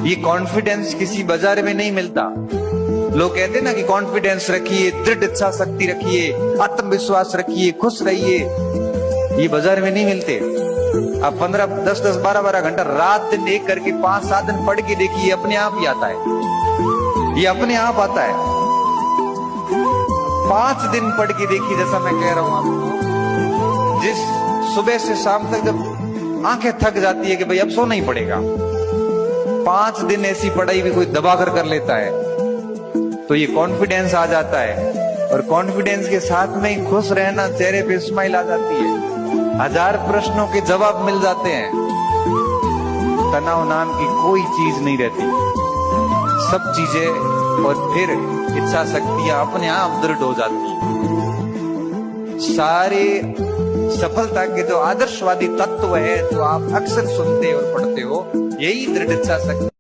ये कॉन्फिडेंस किसी बाजार में नहीं मिलता। लोग कहते हैं ना कि कॉन्फिडेंस रखिए, दृढ़ इच्छा शक्ति रखिए, आत्मविश्वास रखिए, खुश रहिए। ये बाजार में नहीं मिलते। आप 15, 10, 12 घंटा रात दिन एक करके 5-7 दिन पढ़ के देखिए, अपने आप ही आता है। ये अपने आप आता है। 5 दिन पढ़ के देखिए, जैसा मैं कह रहा हूं आपको, जिस सुबह से शाम तक जब आंखें थक जाती है कि भाई अब सोना ही पड़ेगा, 5 दिन ऐसी पढ़ाई भी कोई दबा कर लेता है, तो ये कॉन्फिडेंस आ जाता है। और कॉन्फिडेंस के साथ में ही खुश रहना, चेहरे पे स्माइल आ जाती है, 1000 प्रश्नों के जवाब मिल जाते हैं। तनाव नाम की कोई चीज नहीं रहती, सब चीजें और फिर इच्छा शक्तियां अपने आप दृढ़ हो जाती है। सारे सफलता के जो आदर्शवादी तत्व है जो आप अक्सर सुनते और पढ़ते हो, यही दृढ़ इच्छा शक्ति